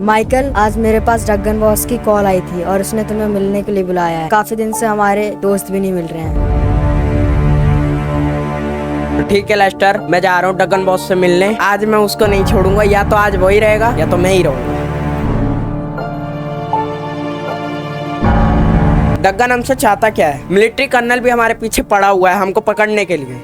Michael, आज मेरे पास dragon boss की कॉल आई थी और उसने तुम्हें मिलने के लिए बुलाया है। काफी दिन से हमारे दोस्त भी नहीं मिल रहे हैं। ठीक है लेस्टर, मैं जा रहा हूँ ड्रगन बॉस से मिलने। आज मैं उसको नहीं छोड़ूंगा, या तो आज वही रहेगा या तो मैं ही रहूंगा। ड्रगन हमसे चाहता क्या है? मिलिट्री कर्नल भी हमारे पीछे पड़ा हुआ है हमको पकड़ने के लिए।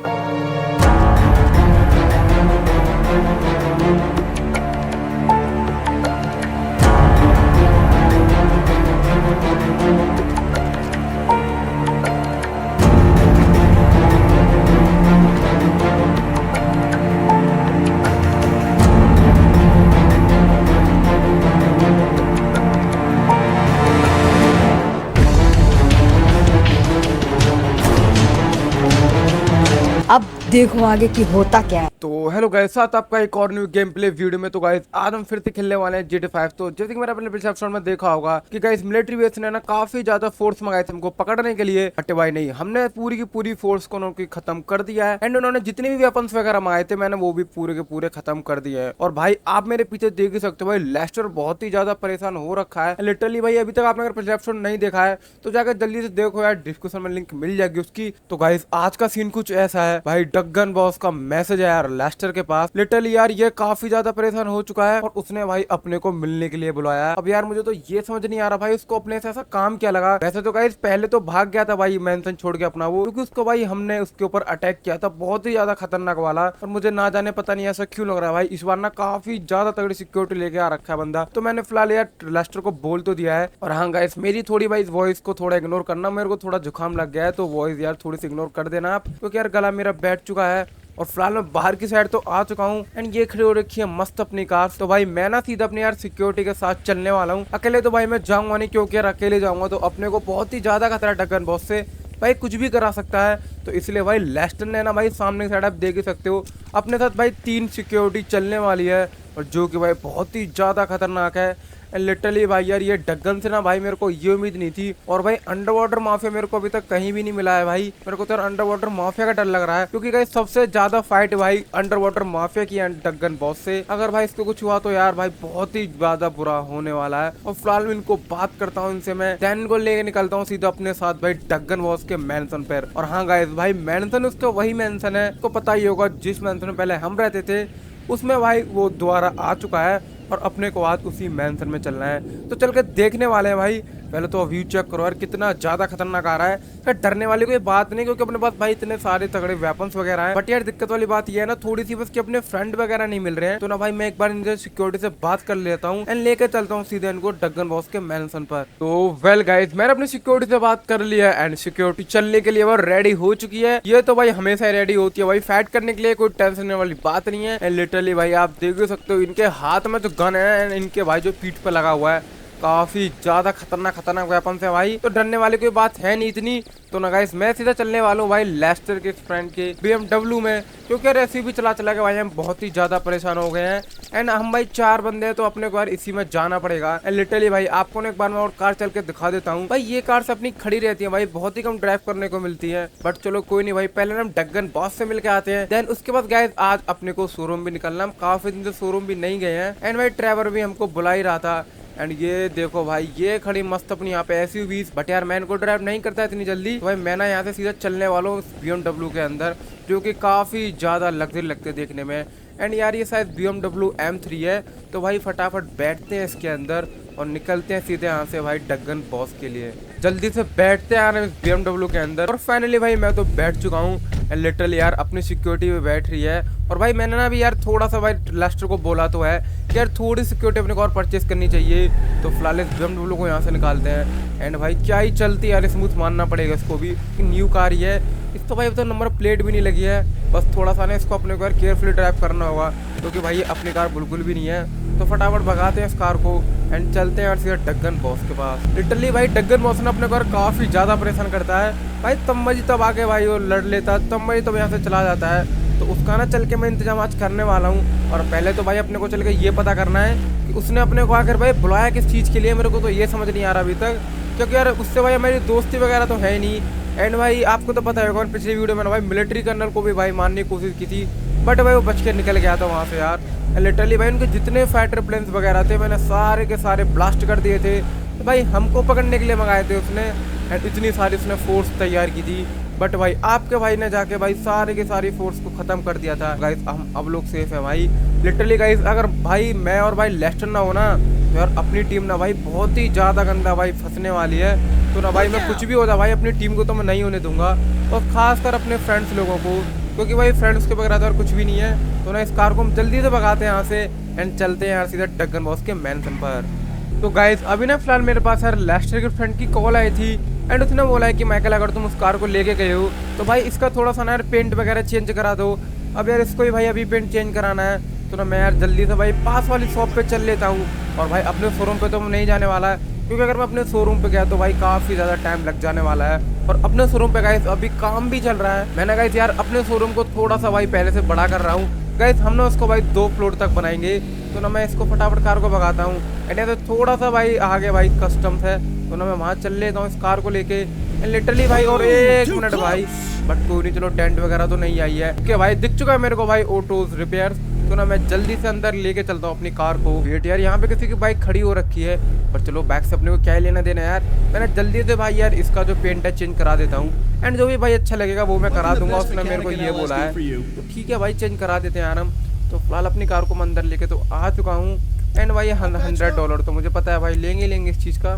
अब देखो आगे की होता क्या है। तो हेलो गाइस, साथ आपका एक और न्यू गेम प्ले वीडियो में। तो गाइस आज हम फिर से खेलने वाले हैं GTA 5। तो जैसे कि मैंने अपने पिछले एपिसोड में देखा होगा कि गाइस मिलिट्री बेस ने ना काफी ज्यादा फोर्स मंगाए थे हमको पकड़ने के लिए। हटे भाई नहीं, हमने पूरी की पूरी फोर्स को उन्होंने खत्म कर दिया है। एंड उन्होंने जितने भी वेपन्स वगैरह मंगाए थे मैंने वो भी पूरे के पूरे खत्म कर दिए है। और भाई आप मेरे पीछे देख ही सकते हो भाई, लेस्टर बहुत ही ज्यादा परेशान हो रखा है लिटरली। भाई अभी तक आपने अगर पिछले एपिसोड नहीं देखा है तो जाकर जल्दी से देखो यार, डिस्क्रिप्शन में लिंक मिल जाएगी उसकी। तो गाइस आज का सीन कुछ ऐसा है भाई, ड्रगन बॉस का मैसेज है यार लेस्टर के पास। लिटरली यार ये काफी ज्यादा परेशान हो चुका है और उसने भाई अपने को मिलने के लिए बुलाया। अब यार मुझे तो ये समझ नहीं आ रहा भाई उसको अपने से ऐसा काम क्या लगा। वैसे तो गाइस पहले तो भाग गया था भाई मैंसन छोड़ के अपना वो, क्योंकि उसको भाई हमने उसके ऊपर अटैक किया था बहुत ही ज्यादा खतरनाक वाला। और मुझे ना जाने पता नहीं ऐसा क्यों लग रहा है भाई, इस बार ना काफी ज्यादा तगड़ी सिक्योरिटी लेके आ रखा है बंदा। तो मैंने फिलहाल यार लेस्टर को बोल तो दिया है। और हाँ गाइस, मेरी थोड़ी भाई वॉइस को थोड़ा इग्नोर करना, मेरे को थोड़ा जुकाम लग गया है तो वॉइस यार थोड़ी सी इग्नोर कर देना आप, क्योंकि यार गला मेरा बैठ चुका है। और फिलहाल मैं बाहर की साइड तो आ चुका हूँ एंड ये खड़ी हो रखी है मस्त अपनी कार। तो भाई मैं ना सीधा अपने यार सिक्योरिटी के साथ चलने वाला हूँ। अकेले तो भाई मैं जाऊंगा नहीं, क्योंकि यार अकेले जाऊंगा तो अपने को बहुत ही ज्यादा खतरा है ड्रगन बॉस से। भाई कुछ भी करा सकता है। तो इसलिए भाई लेस्टर ने ना भाई सामने की साइड आप देख ही सकते हो अपने साथ भाई 3 सिक्योरिटी चलने वाली है, और जो कि भाई बहुत ही ज्यादा खतरनाक है। लिटरली भाई यार ये ड्रगन से ना भाई मेरे को ये उम्मीद नहीं थी। और भाई अंडर वाटर माफिया मेरे को अभी तक कहीं भी नहीं मिला है भाई। मेरे को तो यार अंडर वाटर माफिया का डर लग रहा है, क्योंकि भाई सबसे ज्यादा फाइट भाई अंडर वाटर माफिया की है ड्रगन बॉस से। अगर भाई इसको कुछ हुआ तो यार भाई बहुत ही ज्यादा बुरा होने वाला है। और फिलहाल इनको बात करता हूँ इनसे, मैं दैन को लेके निकलता हूँ सीधा अपने साथ भाई ड्रगन बॉस के मैंसन पर। और हाँ गाइस भाई मैंसन उसका वही मैंसन है, उसको पता ही होगा जिस मैंसन में पहले हम रहते थे उसमें भाई वो दोबारा आ चुका है और अपने को आज उसी मैंसन में चलना है। तो चल के देखने वाले हैं भाई। पहले तो व्यू चेक करो यार कितना ज्यादा खतरनाक आ रहा है। यार डरने वाली कोई बात नहीं, क्योंकि अपने पास भाई इतने सारे तगड़े वेपन्स वगैरह हैं। बट यार दिक्कत वाली बात ये है ना थोड़ी सी बस कि अपने फ्रेंड वगैरह नहीं मिल रहे हैं। तो ना भाई मैं एक बार इनसे सिक्योरिटी से बात कर लेता हूँ एंड लेके चलता हूँ सीधे इनको ड्रगन बॉस के मैंसन पर। तो वेल गाइस, मैंने अपनी सिक्योरिटी से बात कर लिया एंड सिक्योरिटी चलने के लिए वो रेडी हो चुकी है। ये तो भाई हमेशा रेडी होती है भाई फाइट करने के लिए, कोई टेंशन वाली बात नहीं है। एंड लिटरली भाई आप देख सकते हो इनके हाथ में जो गन है एंड इनके भाई जो पीठ पे लगा हुआ है काफी ज्यादा खतरनाक वेपन है भाई। तो डरने वाली कोई बात है नहीं इतनी। तो ना गाइस मैं सीधा चलने वाला हूँ भाई लेस्टर के फ्रेंड के BMW में, क्योंकि यार ऐसी भी चला चला के भाई हम बहुत ही ज्यादा परेशान हो गए हैं। एंड हम भाई 4 बंदे हैं तो अपने को यार इसी में जाना पड़ेगा। एंड लिटरली भाई आपको ना एक बार मैं और कार चल के दिखा देता हूँ भाई। ये कार से अपनी खड़ी रहती है भाई, बहुत ही कम ड्राइव करने को मिलती है। बट चलो कोई नहीं भाई, पहले हम ड्रगन बॉस से मिलके आते हैं, देन उसके बाद गाइस आज अपने को शोरूम भी निकलना। हम काफी दिन से शोरूम भी नहीं गए हैं एंड भाई ड्राइवर भी हमको बुला ही रहा था। एंड ये देखो भाई ये खड़ी मस्त अपनी यहाँ पे SUVs। बट यार मैं इनको ड्राइव नहीं करता इतनी जल्दी, तो भाई मैं ना यहाँ से सीधा चलने वाला हूँ BMW के अंदर, जो कि काफ़ी ज़्यादा लग्जरी लगते हैं देखने में। एंड यार ये शायद BMW M3 है। तो भाई फटाफट बैठते हैं इसके अंदर और निकलते हैं सीधे यहाँ से भाई ड्रगन बॉस के लिए। जल्दी से बैठते हैं यार BMW के अंदर। और फाइनली भाई मैं तो बैठ चुका हूँ एंड लिटरली यार अपनी सिक्योरिटी में बैठ रही है। और भाई मैंने ना भी यार थोड़ा सा भाई लेस्टर को बोला तो है कि यार थोड़ी सिक्योरिटी अपने को और परचेस करनी चाहिए। तो फिलहाल इस BMW को यहाँ से निकालते हैं। एंड भाई क्या ही चलती है यार, स्मूथ मानना पड़ेगा इसको भी, न्यू कार ही है। इस तो भाई अब तो नंबर प्लेट भी नहीं लगी है, बस थोड़ा सा ना इसको अपने को यार केयरफुली ड्राइव करना होगा, क्योंकि भाई अपनी कार बिल्कुल भी नहीं है। तो फटाफट भगाते हैं इस कार को एंड चलते हैं यार सीधा ड्रगन बॉस के पास। लिटरली भाई ड्रगन बॉस ने अपने को काफ़ी ज़्यादा परेशान करता है भाई। तब आके भाई वो लड़ लेता है, तब यहाँ से चला जाता है। तो उसका ना चल के मैं इंतजाम आज करने वाला हूँ। और पहले तो भाई अपने को चल के ये पता करना है कि उसने अपने को आकर भाई बुलाया किस चीज़ के लिए, मेरे को तो ये समझ नहीं आ रहा अभी तक, क्योंकि यार उससे भाई हमारी दोस्ती वगैरह तो है ही नहीं। एंड भाई आपको तो पता होगा पिछली वीडियो में भाई मिलिट्री कर्नल को भी भाई मारने की कोशिश की थी, बट भाई वो बच के निकल गया था वहाँ से यार। लिटरली भाई उनके जितने फाइटर प्लेन्स वगैरह थे मैंने सारे के सारे ब्लास्ट कर दिए थे। तो भाई हमको पकड़ने के लिए मंगाए थे उसने, एंड इतनी सारी उसने फोर्स तैयार की थी, बट भाई आपके भाई ने जाके भाई सारे के सारी फोर्स को खत्म कर दिया था। गाइस हम अब लोग सेफ है भाई। लिटरली गाइस अगर भाई मैं और भाई लेस्टर ना हो ना तो यार अपनी टीम ना भाई बहुत ही ज्यादा गंदा भाई फंसने वाली है। तो ना भाई मैं कुछ भी हो जाए भाई अपनी टीम को तो मैं नहीं होने दूंगा, और खासकर अपने फ्रेंड्स लोगों को, क्योंकि भाई फ्रेंड्स के बगैर तो कुछ भी नहीं है। तो ना इस कार को हम जल्दी से भगाते हैं यहाँ से एंड चलते हैं यार सीधा डगन बॉस के मैंशन पर। तो गाइस अभी ना फिलहाल मेरे पास यार लेस्टर के फ्रेंड की कॉल आई थी एंड उसने बोला है कि माइकल अगर तुम उस कार को लेके गए हो तो भाई इसका थोड़ा सा ना यार पेंट वगैरह चेंज करा दो। अब यार इसको ही भाई अभी पेंट चेंज कराना है, तो ना मैं यार जल्दी से भाई पास वाली शॉप पे चल लेता हूँ। और भाई अपने शोरूम पे तो नहीं जाने वाला है, क्योंकि अगर मैं अपने शोरूम पे गया तो भाई काफ़ी ज़्यादा टाइम लग जाने वाला है। और अपने शोरूम पे गाइस अभी काम भी चल रहा है। मैंने गाइस यार अपने शोरूम को थोड़ा सा भाई पहले से बड़ा कर रहा हूँ। गाइस हम ना उसको भाई 2 फ्लोर तक बनाएंगे, तो ना मैं इसको फटाफट कार को भगाता हूँ। एंड तो थोड़ा सा भाई आगे भाई कस्टम्स है, तो ना मैं वहाँ चल लेता हूँ इस कार को लेके। लिटरली भाई और 1 मिनट भाई, बट कोई नहीं, चलो टेंट वगैरह तो नहीं आई है। ओके भाई दिख चुका है मेरे को भाई ऑटोज रिपेयर, तो ना मैं जल्दी से अंदर लेके चलता हूँ अपनी कार को। वेट यार यहाँ पे किसी की बाइक खड़ी हो रखी है, पर चलो बैक से अपने को क्या लेना देना यार। मैंने जल्दी से भाई यार इसका जो पेंट है चेंज करा देता हूँ, एंड जो भी भाई अच्छा लगेगा वो मैं करा दूंगा। उसने मेरे को ये बोला है, तो ठीक है भाई चेंज करा देते हैं यार हम। तो फिलहाल अपनी कार को मैं अंदर लेके तो आ चुका हूँ, एंड भाई $100 तो मुझे पता है भाई लेंगे इस चीज़ का।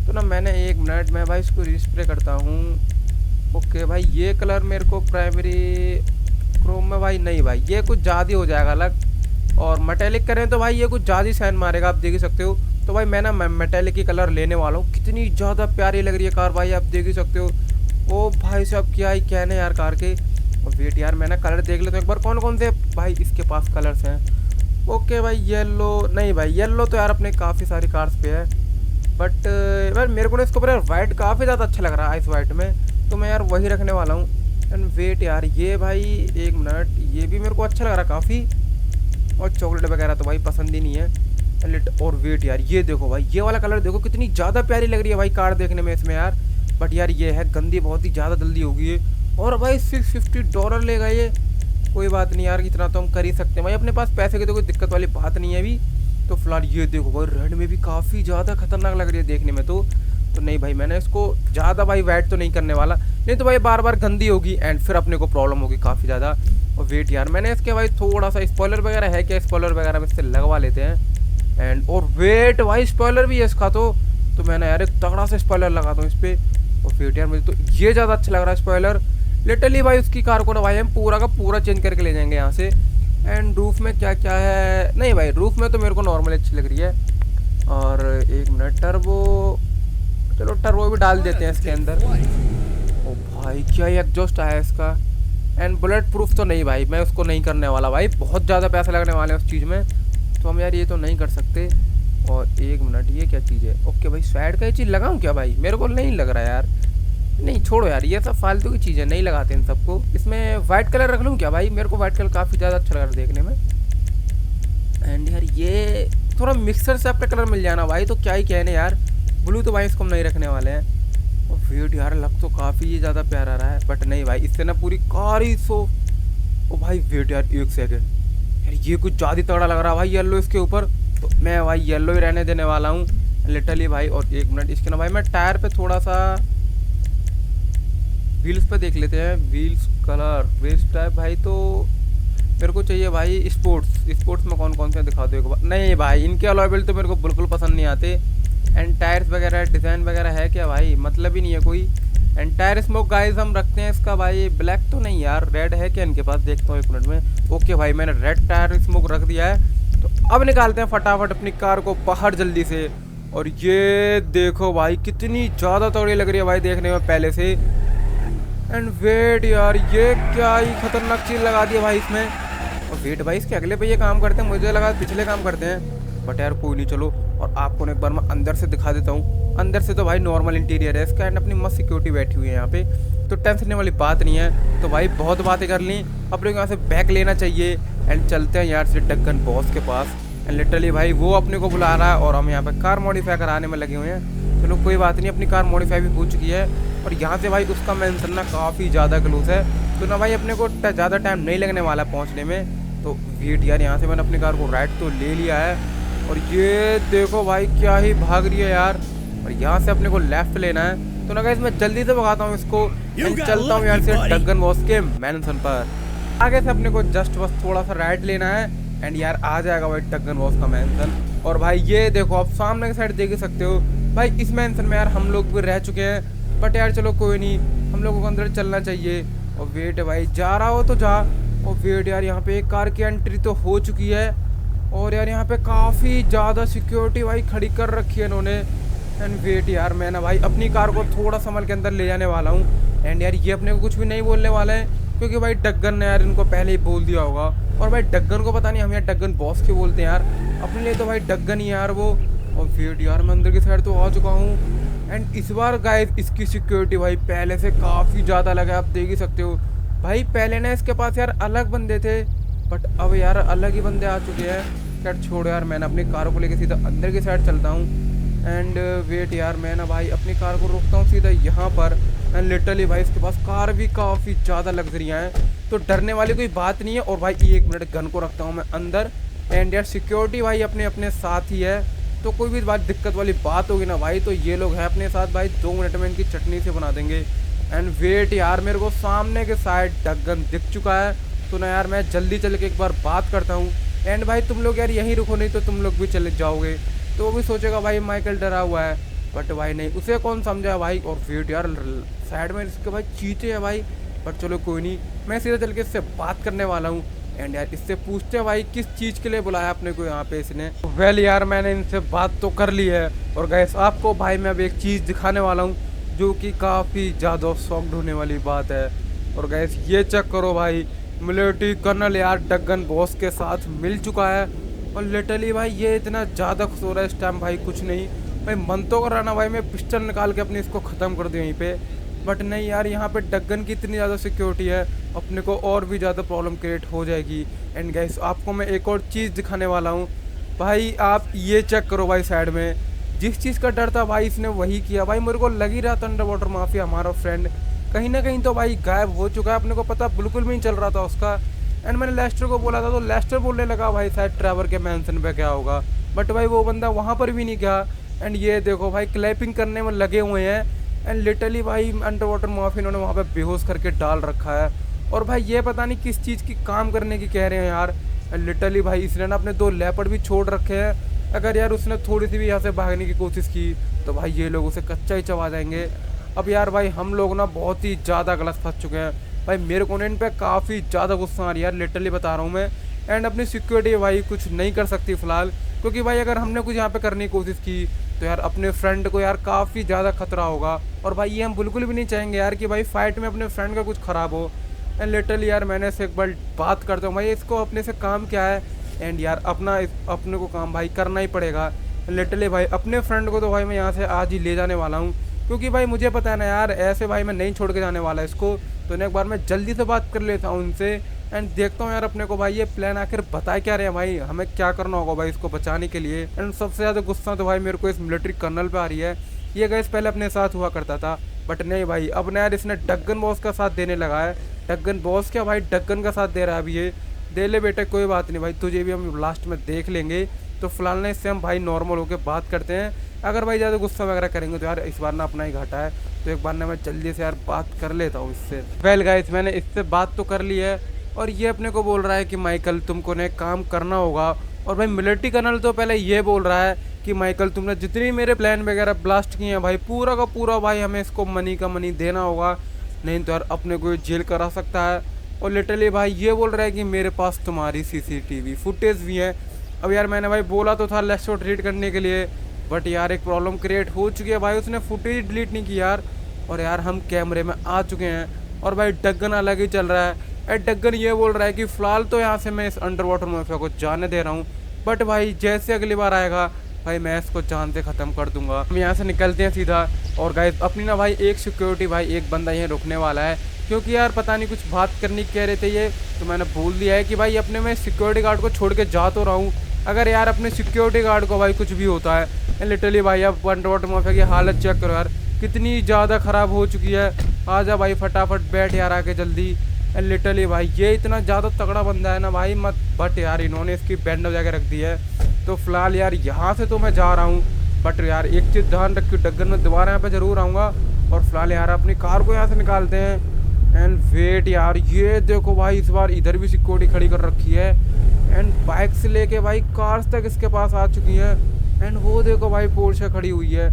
तो ना मैंने 1 मिनट में भाई इसको रिस्प्रे करता हूँ। ओके भाई ये कलर मेरे को प्राइमरी क्रोम में भाई नहीं भाई, ये कुछ ज़्यादा हो जाएगा अलग, और मेटेलिक करें तो भाई ये कुछ ज़्यादा शाइन मारेगा, आप देख ही सकते हो। तो भाई मैं ना मेटेलिक की कलर लेने वाला हूँ। कितनी ज़्यादा प्यारी लग रही है कार भाई, आप देख ही सकते हो। ओ भाई साहब क्या ही कहने यार कार के। और वेट यार मैं ना कलर देख लेता हूँ एक बार कौन कौन से भाई इसके पास कलर्स हैं। ओके भाई येलो नहीं भाई, येलो तो यार अपने काफ़ी सारी कार्स पे है, बट यार मेरे को ना इसके ऊपर यार वाइट काफ़ी ज़्यादा अच्छा लग रहा है आइस वाइट में, तो मैं यार वही रखने वाला हूँ। एंड वेट यार ये भाई 1 मिनट, ये भी मेरे को अच्छा लग रहा है काफ़ी, और चॉकलेट वगैरह तो भाई पसंद ही नहीं है। और वेट यार ये देखो भाई, ये वाला कलर देखो कितनी ज़्यादा प्यारी लग रही है भाई कार देखने में इसमें यार। बट यार ये है गंदी, बहुत ही ज़्यादा जल्दी होगी ये, और भाई $650 लेगा ये। कोई बात नहीं यार, इतना तो हम कर ही सकते हैं भाई, अपने पास पैसे की तो कोई दिक्कत वाली बात नहीं है अभी। तो फिलहाल ये देखो भाई रेड में भी काफ़ी ज़्यादा खतरनाक लग रही है देखने में। तो नहीं भाई मैंने इसको ज़्यादा भाई वाइट तो नहीं करने वाला, नहीं तो भाई बार बार गंदी होगी एंड फिर अपने को प्रॉब्लम होगी काफ़ी ज़्यादा। और वेट यार मैंने इसके भाई थोड़ा सा स्पॉइलर वगैरह है क्या, स्पॉइलर वगैरह में इससे लगवा लेते हैं। एंड और वेट भाई स्पॉइलर भी है इसका, तो मैंने यार एक तगड़ा सा स्पॉइलर लगाता हूँ इस पर। और वेट यार मुझे तो ये ज़्यादा अच्छा लग रहा है स्पॉइलर। लिटरली भाई उसकी कार को ना भाई हम पूरा का पूरा चेंज करके ले जाएंगे यहाँ से। एंड रूफ में क्या क्या है, नहीं भाई रूफ में तो मेरे को नॉर्मल अच्छी लग रही है। और 1 मिनट, टर्बो, चलो टर्बो भी डाल देते हैं इसके अंदर। ओ भाई क्या ही एग्जॉस्ट आया इसका। एंड बुलेट प्रूफ तो नहीं भाई, मैं उसको नहीं करने वाला भाई, बहुत ज़्यादा पैसे लगने वाले हैं उस चीज़ में, तो हम यार ये तो नहीं कर सकते। और 1 मिनट, ये क्या चीज़ है। ओके भाई साइड का ये चीज़ लगाऊँ क्या भाई, मेरे को नहीं लग रहा है यार, नहीं छोड़ो यार ये सब फालतू की चीज़ें नहीं लगाते इन सबको। इसमें वाइट कलर रख लूँ क्या भाई, मेरे को वाइट कलर काफ़ी ज़्यादा अच्छा लग रहा है देखने में। एंड यार ये थोड़ा मिक्सर से आपका कलर मिल जाना भाई, तो क्या ही कहने यार। ब्लू तो भाई इसको हम नहीं रखने वाले हैं। और वेट यार लग तो काफ़ी ज़्यादा प्यारा आ रहा है, बट नहीं भाई इससे ना पूरी कार ही सो। ओ भाई वेट यार 1 सेकेंड, यार ये कुछ ज़्यादा तगड़ा लग रहा है भाई येलो इसके ऊपर, तो मैं भाई येलो ही रहने देने वाला हूँ लिटरली भाई। और 1 मिनट, इसके ना भाई मैं टायर पे थोड़ा सा व्हील्स पे देख लेते हैं, व्हील्स कलर वेस्ट टाइप भाई, तो मेरे को चाहिए भाई स्पोर्ट्स में कौन कौन से दिखा दो एक बार। नहीं भाई इनके अलॉयबल तो मेरे को बिल्कुल पसंद नहीं आते। एंड टायर्स वगैरह डिज़ाइन वगैरह है क्या भाई, मतलब ही नहीं है कोई। एंड टायर स्मोक गाइस हम रखते हैं इसका भाई ब्लैक तो नहीं यार, रेड है क्या इनके पास, देखता हूँ 1 मिनट में। ओके भाई मैंने रेड टायर स्मोक रख दिया है, तो अब निकालते हैं फटाफट अपनी कार को बाहर जल्दी से। और ये देखो भाई कितनी ज़्यादा तगड़ी लग रही है भाई देखने में पहले से। एंड वेट यार ये क्या ही खतरनाक चीज़ लगा दी है भाई इसमें। और वेट भाई इसके अगले पे ये काम करते हैं, मुझे लगा पिछले काम करते हैं, बट यार कोई नहीं, चलो। और आपको एक बार मैं अंदर से दिखा देता हूँ। अंदर से तो भाई नॉर्मल इंटीरियर है इसका, एंड अपनी मस्त सिक्योरिटी बैठी हुई है यहाँ पे, तो टेंशन लेने वाली बात नहीं है। तो भाई बहुत बातें कर ली, अपने को यहाँ से बैक लेना चाहिए एंड चलते हैं यार से डगन बॉस के पास। एंड लिटरली भाई वो अपने को बुला रहा है और हम यहाँ पे कार मॉडिफाई कराने में लगे हुए हैं। चलो कोई बात नहीं, अपनी कार मॉडिफाई भी हो चुकी है, और यहाँ से भाई उसका मेंशन ना काफ़ी ज़्यादा क्लोज है, तो ना भाई अपने को ज़्यादा टाइम नहीं लगने वाला पहुँचने में। तो वेट यार, यहाँ से मैंने अपनी कार को राइट तो ले लिया है और ये देखो भाई क्या ही भाग रही है यार। और यहाँ से अपने को लेफ्ट लेना है। तो ना गाइस मैं जल्दी से भगाता हूँ इसको एंड चलता हूँ यहाँ से डगन बॉस के मैंसन पर। आगे से अपने को जस्ट बस थोड़ा सा राइट लेना है एंड यार आ जाएगा भाई डगन बॉस का मैंसन। और भाई ये देखो आप सामने की साइड देख ही सकते हो भाई, इस मैंसन में यार हम लोग भी रह चुके हैं, बट यार चलो कोई नहीं, हम लोगों को अंदर चलना चाहिए। और वेट भाई जा रहा हो तो जा। और वेट यार, यहाँ पे एक कार की एंट्री तो हो चुकी है और यार यहाँ पे काफ़ी ज़्यादा सिक्योरिटी भाई खड़ी कर रखी है इन्होंने। एंड वेट यार, मैं ना भाई अपनी कार को थोड़ा संभल के अंदर ले जाने वाला हूँ। एंड यार ये अपने को कुछ भी नहीं बोलने वाले हैं क्योंकि भाई डगन ने यार इनको पहले ही बोल दिया होगा। और भाई डगन को पता नहीं, हम यार डगन बॉस क्यों बोलते हैं यार, अपने लिए तो भाई डगन ही यार वो। और वेट यार, मैं अंदर की साइड तो आ चुका हूँ एंड इस बार गाइस इसकी सिक्योरिटी भाई पहले से काफ़ी ज़्यादा लगा, आप देख ही सकते हो भाई। पहले ना इसके पास यार अलग बंदे थे, बट अब यार अलग ही बंदे आ चुके हैं। खैर छोड़ यार, मैं ना अपनी कार को लेके सीधा अंदर की साइड चलता हूँ। एंड वेट यार, मैं ना भाई अपनी कार को रोकता हूँ सीधा यहाँ पर। एंड लिटरली भाई इसके पास कार भी काफ़ी ज़्यादा लग्जरियाँ हैं, तो डरने वाली कोई बात नहीं है। और भाई 1 मिनट गन को रखता हूँ मैं अंदर। एंड यार सिक्योरिटी भाई अपने अपने साथ ही है, तो कोई भी बात दिक्कत वाली बात होगी ना भाई, तो ये लोग हैं अपने साथ भाई, 2 मिनट में इनकी चटनी से बना देंगे। एंड वेट यार, मेरे को सामने के साइड डगन दिख चुका है, तो ना यार मैं जल्दी चल के एक बार बात करता हूँ। एंड भाई तुम लोग यार यहीं रुको, नहीं तो तुम लोग भी चले जाओगे। तो वो भी सोचेगा भाई माइकल डरा हुआ है, बट भाई नहीं, उसे कौन समझा भाई। और वेट यार, साइड में इसके भाई चीते हैं भाई, बट चलो कोई नहीं, मैं सीधा चल के इससे बात करने वाला हूँ। एंड यार इससे पूछते हैं भाई किस चीज़ के लिए बुलाया अपने को यहाँ पे इसने। वेल यार, मैंने इनसे बात तो कर ली है और गैस आपको भाई मैं अब एक चीज़ दिखाने वाला हूँ जो कि काफ़ी ज़्यादा शॉक्ड होने वाली बात है। और गैस ये चेक करो भाई, मिलिट्री कर्नल यार डगन बॉस के साथ मिल चुका है। और लिटरली भाई ये इतना ज़्यादा खुश हो रहा है इस टाइम भाई, कुछ नहीं भाई, मन तो कर रहा ना भाई मैं पिस्टल निकाल के अपनी इसको ख़त्म कर दूँ यहीं पे, बट नहीं यार, यहाँ पे डगन की इतनी ज़्यादा सिक्योरिटी है, अपने को और भी ज़्यादा प्रॉब्लम क्रिएट हो जाएगी। एंड गाइस आपको मैं एक और चीज़ दिखाने वाला हूँ भाई, आप ये चेक करो भाई, साइड में जिस चीज़ का डर था भाई इसने वही किया भाई। मेरे को लग ही रहा था अंडर वाटर माफिया हमारा फ्रेंड कहीं ना कहीं तो भाई गायब हो चुका है, अपने को पता बिल्कुल भी नहीं चल रहा था उसका। एंड मैंने लेस्टर को बोला था तो लेस्टर बोलने लगा भाई शायद ट्रेवर के मैंसन पे क्या होगा, बट भाई वो बंदा वहाँ पर भी नहीं गया। एंड ये देखो भाई क्लैपिंग करने में लगे हुए हैं। एंड लिटरली भाई अंडर वाटर माफिया इन्होंने वहाँ पे बेहोश करके डाल रखा है। और भाई ये पता नहीं किस चीज़ की काम करने की कह रहे हैं यार। एंड लिटरली भाई इसने ना अपने 2 लेपर्ड भी छोड़ रखे हैं, अगर यार उसने थोड़ी सी भी यहाँ से भागने की कोशिश की तो भाई ये लोग उसे कच्चा ही चबा जाएंगे। अब यार भाई हम लोग ना बहुत ही ज़्यादा गलत फंस चुके हैं भाई, मेरे को इन पे काफ़ी ज़्यादा गुस्सा आ रही है यार, लिटरली बता रहा हूँ मैं। एंड अपनी सिक्योरिटी भाई कुछ नहीं कर सकती फ़िलहाल, क्योंकि भाई अगर हमने कुछ यहाँ पे करने की कोशिश की तो यार अपने फ्रेंड को यार काफ़ी ज़्यादा खतरा होगा। और भाई ये हम बिल्कुल भी नहीं चाहेंगे यार कि भाई फाइट में अपने फ्रेंड का कुछ ख़राब हो। एंड लिटरली यार मैंने इससे एक बार बात करता हूँ भाई, इसको अपने से काम क्या है। एंड यार अपने को काम भाई करना ही पड़ेगा। लिटरली भाई अपने फ्रेंड को तो भाई मैं यहाँ से आज ही ले जाने वाला हूँ, क्योंकि भाई मुझे पता है ना यार ऐसे भाई मैं नहीं छोड़ के जाने वाला इसको। तो एक बार मैं जल्दी से बात कर लेता हूँ उनसे एंड देखता हूँ यार अपने को भाई ये प्लान आखिर बता क्या रहे हैं भाई, हमें क्या करना होगा भाई इसको बचाने के लिए। एंड सबसे ज़्यादा गुस्सा तो भाई मेरे को इस मिलिट्री कर्नल पे आ रही है। ये गैस पहले अपने साथ हुआ करता था, बट नहीं भाई अब ना यार इसने डगन बॉस का साथ देने लगा है। डगन बॉस क्या भाई डगन का साथ दे रहा है अभी ये। दे ले बेटे कोई बात नहीं भाई, तुझे भी हम लास्ट में देख लेंगे। तो फिलहाल ना इससे हम भाई नॉर्मल होकर बात करते हैं, अगर भाई ज़्यादा गुस्सा वगैरह करेंगे तो यार इस बार ना अपना ही घाटा है। तो एक बार ना मैं जल्दी से यार बात कर लेता हूँ इससे। वेल गाइस मैंने इससे बात तो कर ली है और ये अपने को बोल रहा है कि माइकल तुमको ने काम करना होगा। और भाई मिलिट्री कर्नल तो पहले ये बोल रहा है कि माइकल तुमने जितनी मेरे प्लान वगैरह ब्लास्ट किए हैं भाई पूरा का पूरा भाई हमें इसको मनी का मनी देना होगा, नहीं तो यार अपने को जेल करा सकता है। और लिटरली भाई ये बोल रहा है कि मेरे पास तुम्हारी CCTV फुटेज भी है। अब यार मैंने भाई बोला तो था लेट्स शो डिलीट करने के लिए, बट यार एक प्रॉब्लम क्रिएट हो चुकी है भाई, उसने फुटेज डिलीट नहीं की यार। और यार हम कैमरे में आ चुके हैं और भाई डगन अलग ही चल रहा है। डगन ये बोल रहा है कि फ़िलहाल तो यहाँ से मैं इस अंडर वाटर माफिया को जाने दे रहा हूँ, बट भाई जैसे अगली बार आएगा भाई मैं इसको जान से ख़त्म कर दूंगा। हम यहाँ से निकलते हैं सीधा। और गाइस अपनी ना भाई एक सिक्योरिटी भाई एक बंदा यहाँ रुकने वाला है, क्योंकि यार पता नहीं कुछ बात करनी कह रहे थे ये, तो मैंने बोल दिया है कि भाई अपने मैं सिक्योरिटी गार्ड को छोड़ के जा तो रहा हूँ, अगर यार अपने सिक्योरिटी गार्ड को भाई कुछ भी होता है। लिटरली भाई अब अंडर वाटर माफिया की हालत चेक करो यार कितनी ज़्यादा ख़राब हो चुकी है। आजा भाई फटाफट बैठ यार आके जल्दी। लिटरली भाई ये इतना ज़्यादा तगड़ा बंदा है ना भाई मत, बट यार इन्होंने इसकी बैंड बजा के रख दी है। तो फिलहाल यार यहाँ से तो मैं जा रहा हूँ, बट यार एक चीज़ ध्यान रखियो, डग्गन में दोबारा यहाँ पे ज़रूर आऊँगा। और फिलहाल यार अपनी कार को यहाँ से निकालते हैं। एंड वेट यार, ये देखो भाई इस बार इधर भी सिक्योरिटी खड़ी कर रखी है। एंड बाइक से लेके भाई कार्स तक इसके पास आ चुकी है। एंड वो देखो भाई पोर्शे खड़ी हुई है।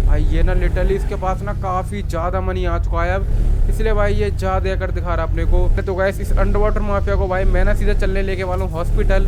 भाई ये ना लिटरली इसके पास ना काफ़ी ज़्यादा मनी आ चुका है अब, इसलिए भाई ये जा देकर दिखा रहा है अपने को। तो गैस इस अंडर वाटर माफिया को भाई मैं ना सीधा चलने लेके वाला हूँ हॉस्पिटल,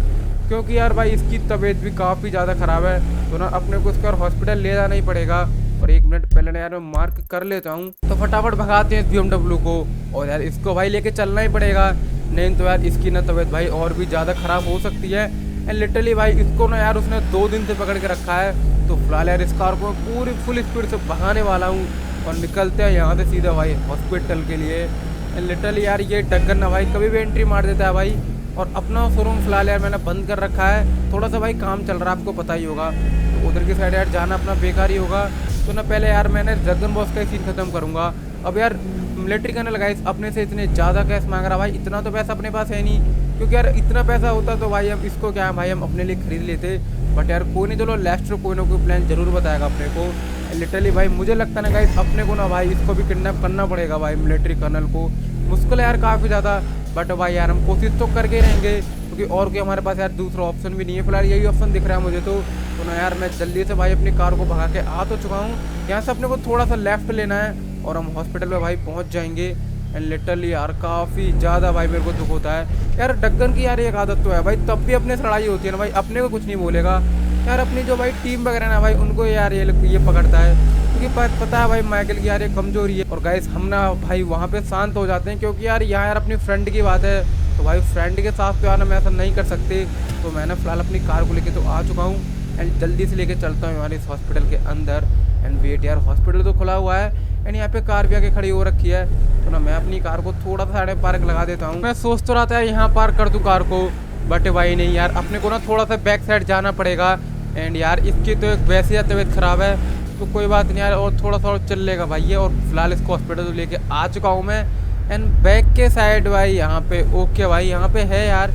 क्योंकि यार भाई इसकी तबीयत भी काफ़ी ज़्यादा ख़राब है। तो ना अपने को इसका हॉस्पिटल ले जाना ही पड़ेगा। और 1 मिनट पहले ना यार मैं मार्क कर लेता हूँ, तो फटाफट भगाते हैं इस BMW को। और यार इसको भाई लेके चलना ही पड़ेगा, नहीं तो यार इसकी ना तबीयत भाई और भी ज़्यादा ख़राब हो सकती है। एंड लिटरली भाई इसको ना यार उसने 2 दिन से पकड़ के रखा है। तो फिलहाल यार इस कार को पूरी फुल स्पीड से भगाने वाला हूँ और निकलते हैं यहाँ से सीधा भाई हॉस्पिटल के लिए। एंड लिटरली यार ये डग्गन ना भाई कभी भी एंट्री मार देता है भाई। और अपना शोरूम फिलहाल यार मैंने बंद कर रखा है, थोड़ा सा भाई काम चल रहा है, आपको पता ही होगा। तो उधर की साइड यार जाना अपना बेकार ही होगा। तो ना पहले यार मैंने ड्रैगन बॉस का ही सीन खत्म करूँगा। अब यार मिलिट्री कर्नल गाइस अपने से इतने ज़्यादा कैश मांग रहा भाई, इतना तो पैसा अपने पास है नहीं, क्योंकि यार इतना पैसा होता तो भाई हम इसको क्या है भाई हम अपने लिए खरीद लेते। बट यार कोई नहीं, चलो लेस्टर कोई ना कोई प्लान जरूर बताएगा अपने को। लिटरली भाई मुझे लगता है ना गाइस अपने को ना भाई इसको भी किडनैप करना पड़ेगा भाई, मिलिट्री कर्नल को। मुश्किल है यार काफ़ी ज़्यादा, बट भाई यार हम कोशिश तो करके रहेंगे, क्योंकि और कोई हमारे पास यार दूसरा ऑप्शन भी नहीं है। फिलहाल यही ऑप्शन दिख रहा है मुझे। तो ना यार मैं जल्दी से भाई अपनी कार को भगा के आ तो चुका हूँ। यहाँ से अपने को थोड़ा सा लेफ्ट लेना है और हम हॉस्पिटल में भाई पहुँच जाएंगे। एंड लिटरली यार काफ़ी ज़्यादा भाई मेरे को दुख होता है यार। डग्गन की यार एक आदत तो है भाई, तब भी अपने से लड़ाई होती है ना भाई, अपने को कुछ नहीं बोलेगा यार। अपनी जो भाई टीम वगैरह ना भाई उनको यार ये पकड़ता है, क्योंकि पता है भाई माइकल की यार ये कमजोरी है। और गाइस हम ना भाई वहाँ पे शांत हो जाते हैं, क्योंकि यार यहाँ यार अपनी फ्रेंड की बात है। तो भाई फ्रेंड के साथ तो यार मैं ऐसा नहीं कर सकते। तो मैंने फिलहाल अपनी कार को लेके तो आ चुका हूँ। एंड जल्दी से लेके चलता हूँ यार इस हॉस्पिटल के अंदर। एंड वेट यार हॉस्पिटल तो खुला हुआ है, एंड यहाँ पे कार भी आके खड़ी हो रखी है। तो ना मैं अपनी कार को थोड़ा सा साइड पार्क लगा देता हूँ। मैं सोच तो रहा था यहाँ पार्क कर दूँ कार को, बट भाई नहीं यार अपने को ना थोड़ा सा बैक साइड जाना पड़ेगा। एंड यार इसकी तो एक वैसे ही तबीयत ख़राब है, तो कोई बात नहीं यार, और थोड़ा सा और चल लेगा भाई ये। और फिलहाल इसको हॉस्पिटल तो लेके आ चुका हूँ मैं। एंड बैक के साइड भाई यहाँ पे ओके भाई यहाँ पे है यार।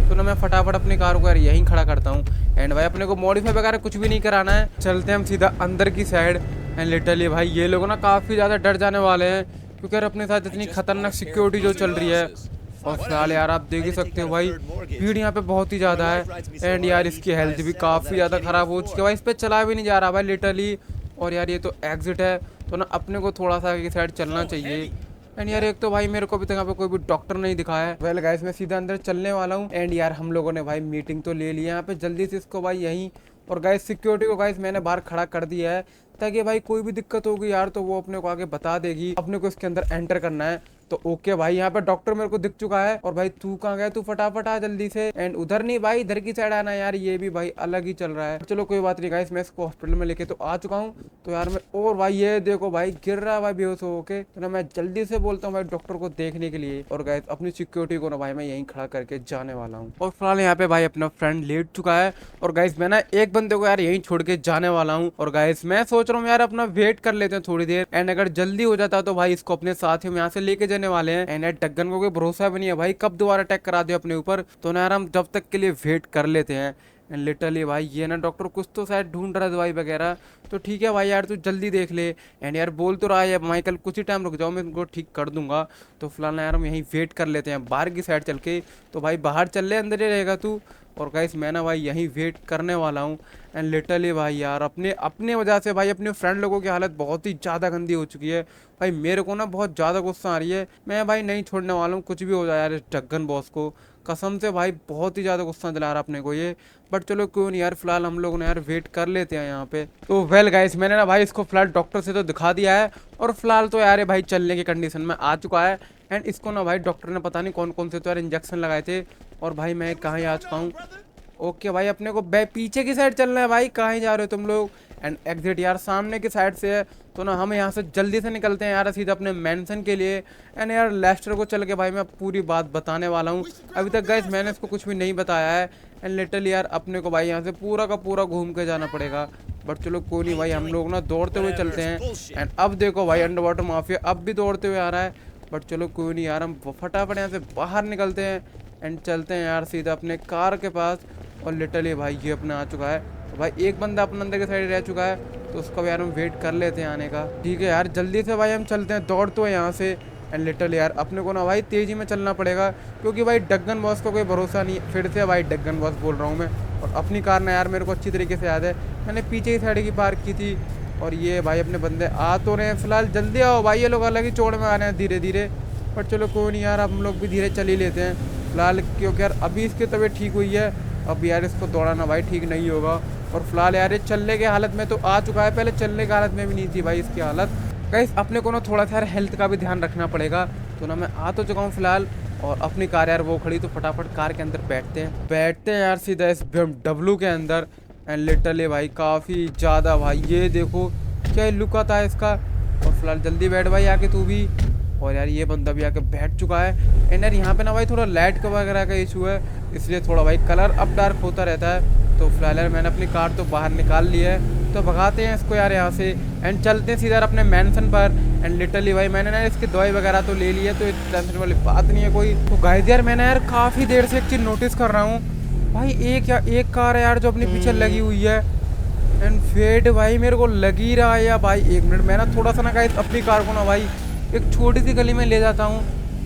तो ना मैं फटाफट अपनी कार को यार यहीं खड़ा करता हूँ। एंड भाई अपने को मॉडिफाई वगैरह कुछ भी नहीं कराना है, चलते हैं हम सीधा अंदर की साइड। एंड लिटरली भाई ये लोग ना काफ़ी ज़्यादा डर जाने वाले हैं, क्योंकि यार अपने साथ इतनी खतरनाक सिक्योरिटी जो चल रही है। और फिलहाल यार आप देख ही सकते हो भाई भीड़ यहाँ पे बहुत ही ज़्यादा है। एंड यार इसकी हेल्थ भी काफ़ी ज़्यादा ख़राब हो चुकी है भाई, इस पर चला भी नहीं जा रहा भाई लिटरली। और यार ये तो एग्जिट है, तो ना अपने को थोड़ा सा आगे की साइड चलना चाहिए। एंड यार एक तो भाई मेरे को अभी तक यहाँ पे कोई भी डॉक्टर नहीं दिखा है। वेल गाइस मैं सीधा अंदर चलने वाला हूँ। एंड यार हम लोगों ने भाई मीटिंग तो ले ली है यहाँ पे, जल्दी से इसको भाई यहीं। और गाइस सिक्योरिटी को गाइस मैंने बाहर खड़ा कर दिया है, ताकि भाई कोई भी दिक्कत होगी यार तो वो अपने को आगे बता देगी। अपने को इसके अंदर एंटर करना है। तो ओके भाई यहाँ पे डॉक्टर मेरे को दिख चुका है। और भाई तू कहाँ गया, तू फटाफट आ जल्दी से। एंड उधर नहीं भाई इधर की साइड आना यार, ये भी भाई अलग ही चल रहा है। चलो कोई बात नहीं गाइस, मैं इसको हॉस्पिटल में लेके तो आ चुका हूँ। तो यार मैं और भाई ये देखो भाई गिर रहा है भाई बेहोश होके। तो ना मैं जल्दी से बोलता हूँ भाई डॉक्टर को देखने के लिए। और गाइस अपनी सिक्योरिटी को ना भाई मैं यहीं खड़ा करके जाने वाला हूँ। और फिलहाल यहाँ पे भाई अपना फ्रेंड लेट चुका है। और गाइस मैं ना एक बंदे को यार यहीं छोड़ के जाने वाला हूँ। और गाइस मैं सोच रहा हूँ यार अपना वेट कर लेते हैं थोड़ी देर। एंड अगर जल्दी हो जाता तो भाई इसको अपने साथ ही हम यहाँ से लेके जाने वाले हैं। एंड डग्गन को कोई भरोसा भी नहीं है भाई कब दोबारा अटैक करा दे अपने ऊपर। तो ना यार हम जब तक के लिए वेट कर लेते हैं। एंड लिटरली भाई ये ना डॉक्टर कुछ तो शायद ढूंढ रहा है दवाई वगैरह। तो ठीक है भाई यार तू जल्दी देख ले। एंड यार बोल तो रहा है माइकल कुछ ही टाइम रुक जाओ मैं इनको ठीक कर दूंगा। तो फिलहाल यार हम यहीं वेट कर लेते हैं बाहर की साइड चल के। तो भाई बाहर चल ले, अंदर ही रहेगा तू। और गाइस मैं ना भाई यहीं वेट करने वाला हूँ। एंड लिटरली भाई यार अपने वजह से भाई अपने फ्रेंड लोगों की हालत बहुत ही ज़्यादा गंदी हो चुकी है भाई। मेरे को ना बहुत ज़्यादा गुस्सा आ रही है। मैं भाई नहीं छोड़ने वाला हूँ, कुछ भी हो जाए यार इस ड्रैगन बॉस को, कसम से भाई बहुत ही ज़्यादा गुस्सा दिला रहा अपने को ये। बट चलो क्यों नहीं यार, फिलहाल हम लोग ने यार वेट कर लेते हैं यहाँ पे। तो वेल गाइस मैंने ना भाई इसको फिलहाल डॉक्टर से तो दिखा दिया है। और फिलहाल तो यार भाई चलने की कंडीशन में आ चुका है। एंड इसको ना भाई डॉक्टर ने पता नहीं कौन कौन से तो यार इंजेक्शन लगाए थे। और भाई मैं कहाँ ही आ चुका हूँ। ओके भाई अपने को पीछे की साइड चलना है भाई, कहाँ ही जा रहे हो तुम लोग। एंड एग्जिट यार सामने की साइड से है। तो ना हम यहाँ से जल्दी से निकलते हैं यार सीधा अपने मेंशन के लिए। एंड यार लेस्टर को चल के भाई मैं पूरी बात बताने वाला हूँ। अभी तक गाइस मैंने इसको कुछ भी नहीं बताया है। एंड लिटरली यार अपने को भाई यहाँ से पूरा का पूरा घूम के जाना पड़ेगा। बट चलो कोई नहीं भाई हम लोग ना दौड़ते हुए चलते हैं। एंड अब देखो भाई अंडर वाटर माफिया अब भी दौड़ते हुए आ रहा है। बट चलो कोई नहीं यार, हम फटाफट यहाँ से बाहर निकलते हैं एंड चलते हैं यार सीधा अपने कार के पास। और लिटरली भाई ये अपना आ चुका है। तो भाई एक बंदा अपने अंदर के साइड रह चुका है, तो उसका भी यार हम वेट कर लेते हैं आने का। ठीक है यार, जल्दी से भाई हम चलते हैं, दौड़ तो है यहाँ से। एंड लिटरली यार अपने को ना भाई तेज़ी में चलना पड़ेगा, क्योंकि भाई डग्गन बॉस का कोई भरोसा नहीं है। फिर से भाई डग्गन बॉस बोल रहा हूँ मैं। और अपनी कार ना यार मेरे को अच्छी तरीके से याद है, मैंने पीछे ही साइड की पार्क की थी। और ये भाई अपने बंदे आ तो रहे हैं, फिलहाल जल्दी आओ भाई, ये लोग अलग ही चौड़ में आ रहे हैं धीरे धीरे। बट चलो कोई नहीं यार, हम लोग भी धीरे चल ही लेते हैं फिलहाल, क्योंकि यार अभी इसकी तबीयत ठीक हुई है, अब यार इसको दौड़ाना भाई ठीक नहीं होगा। और फिलहाल यार ये चलने के हालत में तो आ चुका है, पहले चलने की हालत में भी नहीं थी भाई इसकी हालत। गाइस अपने को ना थोड़ा सा यार हेल्थ का भी ध्यान रखना पड़ेगा। तो ना मैं आ तो चुका हूँ फिलहाल, और अपनी कार यार वो खड़ी, तो फटाफट कार के अंदर बैठते हैं यार सीधा इस BMW के अंदर। एंड लिटरली भाई काफ़ी ज़्यादा भाई, ये देखो क्या लुक आता है इसका। और फिलहाल जल्दी बैठ भाई आके तू भी। और यार ये बंदा भी आके बैठ चुका है। एंड यार यहाँ पे ना भाई थोड़ा लाइट का वगैरह का इशू है, इसलिए थोड़ा भाई कलर अप डार्क होता रहता है। तो फिलहाल यार मैंने अपनी कार तो बाहर निकाल ली है, तो भगाते हैं इसको यार यहाँ से एंड चलते हैं सीधा अपने मैंसन पर। एंड लिटरली भाई मैंने ना इसकी दवाई वगैरह तो ले ली है, तो टेंशन वाली बात नहीं है कोई। तो गाइस यार मैंने यार काफ़ी देर से एक चीज़ नोटिस कर रहा हूँ भाई, एक कार है यार जो अपने पीछे लगी हुई है। एंड फेड भाई मेरे को लग ही रहा है यार भाई, एक मिनट मैं ना थोड़ा सा ना गाइस अपनी कार को ना भाई एक छोटी सी गली में ले जाता हूँ,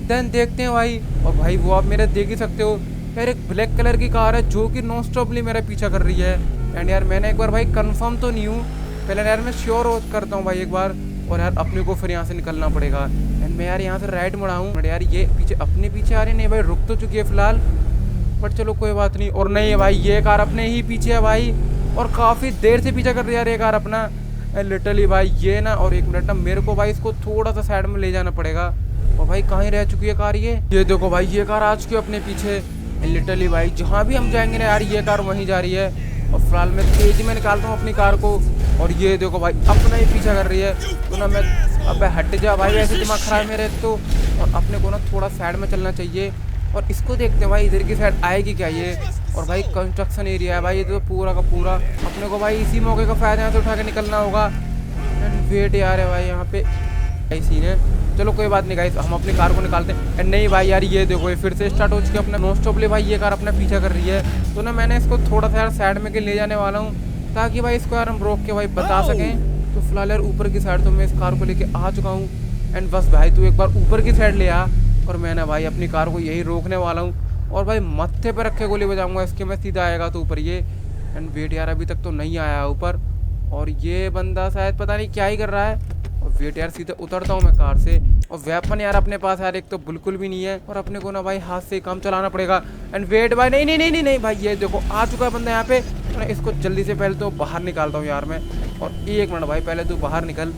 देन देखते हैं भाई। और भाई वो आप मेरे देख ही सकते हो यार, एक ब्लैक कलर की कार है जो कि नॉन स्टॉपली मेरा पीछा कर रही है। एंड यार मैंने एक बार भाई कंफर्म तो नहीं हूँ, पहले यार मैं श्योर करता हूँ भाई एक बार। और यार अपने को फिर यहाँ से निकलना पड़ेगा। एंड मैं यार यहाँ से राइट मुड़ा हूँ, बट यार ये पीछे अपने पीछे आ रही नहीं भाई, रुक तो चुकी है फिलहाल, बट चलो कोई बात नहीं। और नहीं है भाई, ये कार अपने ही पीछे है भाई, और काफ़ी देर से पीछा कर रही है यार ये कार अपना। लिटरली भाई ये ना, और एक मिनट ना मेरे को भाई इसको थोड़ा सा साइड में ले जाना पड़ेगा। और भाई कहाँ रह चुकी है कार ये देखो भाई, ये कार आ चुकी है अपने पीछे। लिटरली भाई जहाँ भी हम जाएंगे ना यार ये कार वहीं जा रही है। और फिलहाल मैं तेज़ी में निकालता हूँ अपनी कार को, और ये देखो भाई अपना ही पीछा कर रही है। तो ना मैं अब हट जा भाई, वैसे दिमाग खराब है मेरे तो। और अपने को ना थोड़ा साइड में चलना चाहिए, और इसको देखते हैं भाई इधर की साइड आएगी क्या ये। और भाई कंस्ट्रक्शन एरिया है भाई ये तो पूरा का पूरा, अपने को भाई इसी मौके का फ़ायदा यहाँ से उठा के निकलना होगा। एंड वेट यार है भाई यहाँ पे ऐसी है, चलो कोई बात नहीं गाइस, हम अपनी कार को निकालते हैं। एंड नहीं भाई यार ये देखो ये फिर से स्टार्ट हो चुकी है अपना नॉन स्टॉपली भाई, ये कार अपना पीछा कर रही है। तो ना मैंने इसको थोड़ा सा यार साइड में के ले जाने वाला हूँ, ताकि भाई इसको यार हम रोक के भाई बता सकें। तो फिलहाल यार ऊपर की साइड तो मैं इस कार को लेके आ चुका हूँ। एंड बस भाई तू एक बार ऊपर की साइड ले आ, और मैं ना भाई अपनी कार को यही रोकने वाला हूँ। और भाई मत्थे पर रख के गोली बजाऊंगा इसके मैं, सीधा आएगा तो ऊपर ये। एंड वेट यार अभी तक तो नहीं आया ऊपर, और ये बंदा शायद पता नहीं क्या ही कर रहा है। और वेट यार सीधा उतरता हूँ मैं कार से। और वेपन यार अपने पास यार एक तो बिल्कुल भी नहीं है, और अपने को ना भाई हाथ से काम चलाना पड़ेगा। एंड वेट भाई नहीं नहीं नहीं नहीं नहीं भाई, ये देखो आ चुका है बंदा यहाँ पे। तो इसको जल्दी से पहले तो बाहर निकालता हूँ यार मैं। और एक मिनट भाई पहले तू बाहर निकल,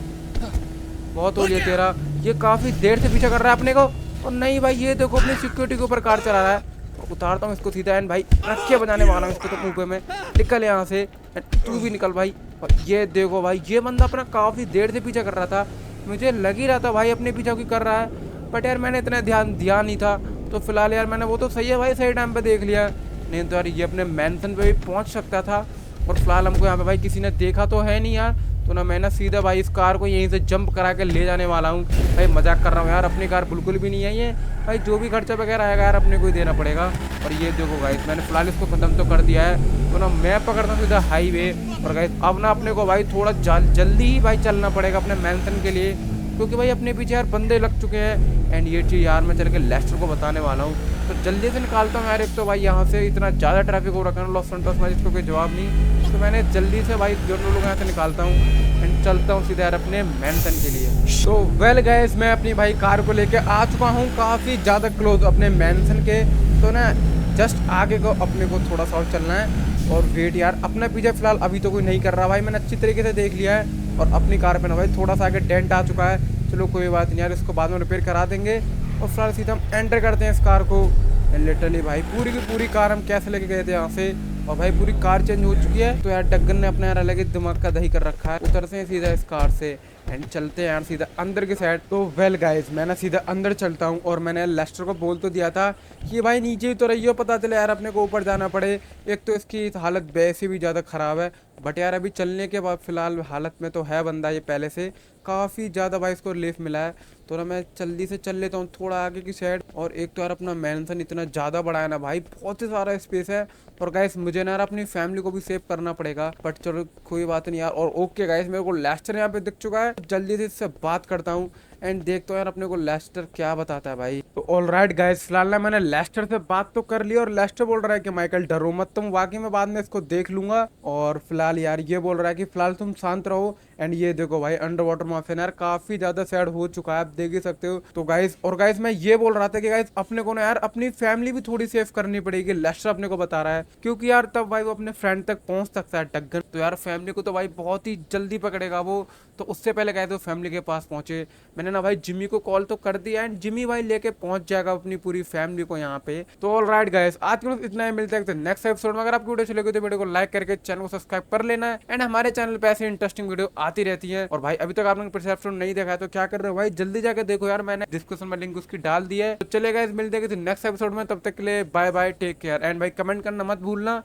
बहुत हो लिया तेरा, ये काफ़ी देर से पीछा कर रहा है अपने को। और नहीं भाई ये देखो अपनी सिक्योरिटी के ऊपर कार चला रहा है। उतारता हूँ इसको सीधा। एंड भाई रख के बजाने वाला हूँ इसको तो मुँह पे मैं, निकल यहाँ से। तू भी निकल भाई। और ये देखो भाई ये बंदा अपना काफ़ी देर से पीछा कर रहा था, मुझे लग ही रहा था भाई अपने पीछा कोई कर रहा है, बट यार मैंने इतना ध्यान दिया नहीं था। तो फिलहाल यार मैंने वो तो सही है भाई, सही टाइम पे देख लिया, नहीं तो यार ये अपने मैंसन पे भी पहुँच सकता था। और फिलहाल हमको यहाँ पे भाई किसी ने देखा तो है नहीं यार। तो ना मैं ना सीधा भाई इस कार को यहीं से जंप करा के ले जाने वाला हूँ। भाई मजाक कर रहा हूँ यार, अपनी कार बिल्कुल भी नहीं है ये भाई, जो भी खर्चा वगैरह आएगा यार अपने को ही देना पड़ेगा। और ये देखो गाइस मैंने फिलहाल इसको खत्म तो कर दिया है। तो ना मैं पकड़ता हूँ सीधा हाईवे। और गाइस अब ना अपने को भाई थोड़ा जल्दी ही भाई चलना पड़ेगा अपने मैंसन के लिए, क्योंकि भाई अपने पीछे यार बंदे लग चुके हैं। एंड ये चीज़ यार मैं चल के लेस्टर को बताने वाला हूँ, तो जल्दी से निकालता हूँ यार। एक तो भाई यहाँ से इतना ज़्यादा ट्रैफिक हो रखा है लॉस सैंटोस में, जिसको कोई जवाब नहीं। तो मैंने जल्दी से भाई दोनों लोग यहाँ से निकालता हूँ एंड चलता हूँ सीधा यार अपने मैंसन के लिए। तो वेल गाइस मैं अपनी भाई कार को लेके आ चुका हूँ काफ़ी ज़्यादा क्लोज अपने मैंसन के। तो ना जस्ट आगे को अपने को थोड़ा सा और चलना है। और वेट यार अपना पीछे फिलहाल अभी तो कोई नहीं कर रहा भाई, मैंने अच्छी तरीके से देख लिया है। और अपनी कार पे ना भाई थोड़ा सा आगे डेंट आ चुका है, चलो कोई बात नहीं यार, इसको बाद में रिपेयर करा देंगे। और फिलहाल सीधा हम एंटर करते हैं इस कार को। लिटरली भाई पूरी की पूरी कार हम कैसे लेके गए थे यहाँ से, और भाई पूरी कार चेंज हो चुकी है। तो यार डग्गन ने अपना यार अलग ही दिमाग का दही कर रखा है। उतरते हैं सीधा इस कार से एंड चलते हैं यार सीधा अंदर की साइड। तो वेल गाइस मैं ना सीधा अंदर चलता हूँ। और मैंने लेस्टर को बोल तो दिया था कि भाई नीचे ही तो रहिए, पता चले यार अपने को ऊपर जाना पड़े। एक तो इसकी हालत वैसे भी ज़्यादा ख़राब है, बट यार अभी चलने के बाद फिलहाल हालत में तो है बंदा ये पहले से, काफ़ी ज़्यादा भाई इसको रिलीफ मिला है। तो ना मैं जल्दी से चल लेता हूँ थोड़ा आगे की साइड। और एक तो यार अपना मैंसन इतना ज़्यादा बड़ा है ना भाई, बहुत ही सारा स्पेस है। और गाइस मुझे ना यार अपनी फैमिली को भी सेव करना पड़ेगा, बट चलो कोई बात नहीं यार। और ओके गाइस, मेरे को लेस्टर यहाँ पे दिख चुका है, जल्दी से इससे बात करता हूँ एंड देखता हूँ यार अपने को लेस्टर क्या बताता है भाई। तो ऑलराइट गाइस, फिलहाल ना मैंने लेस्टर से बात तो कर ली और लेस्टर बोल रहा है कि माइकल डरो मत, तुम वाकई में बाद में इसको देख लूंगा। और फिलहाल यार ये बोल रहा है कि फिलहाल तुम शांत रहो। एंड ये देखो भाई अंडर वाटर माफिया यार काफी ज्यादा सैड हो चुका है, आप देख ही सकते हो। तो गाइस और गाइस मैं ये बोल रहा था कि गाइस अपने को ना यार अपनी फैमिली भी थोड़ी सेव करनी पड़ेगी, लेस्टर अपने को बता रहा है, क्योंकि यार तब भाई वो अपने फ्रेंड तक पहुंच सकता है डगन। तो यार फैमिली को तो भाई बहुत ही जल्दी पकड़ेगा वो। तो उससे पहले गए तो फैमिली के पास पहुंचे। मैंने ना भाई जिमी को कॉल तो कर दिया एंड जिमी भाई लेके पहुंच जाएगा अपनी पूरी फैमिली को यहाँ पे। तो ऑलराइट गाइस, आज के इतना ही, मिलते हैं नेक्स्ट एपिसोड में। अगर आपकी वीडियो चलेगी तो वीडियो को लाइक करके चैनल को सब्सक्राइब कर लेना है। एंड हमारे चैनल पे ऐसी इंटरेस्टिंग वीडियो आती रहती है। और भाई अभी तक आपने परसेप्शन नहीं देखा है तो क्या कर रहे हो भाई, जल्दी जाके देखो यार, मैंने डिस्क्रिप्शन में लिंक उसकी डाल दी है। तो चलेगा, मिलते हैं नेक्स्ट एपिसोड में, तब तक के लिए bye bye, take care. And भाई कमेंट करना मत भूलना।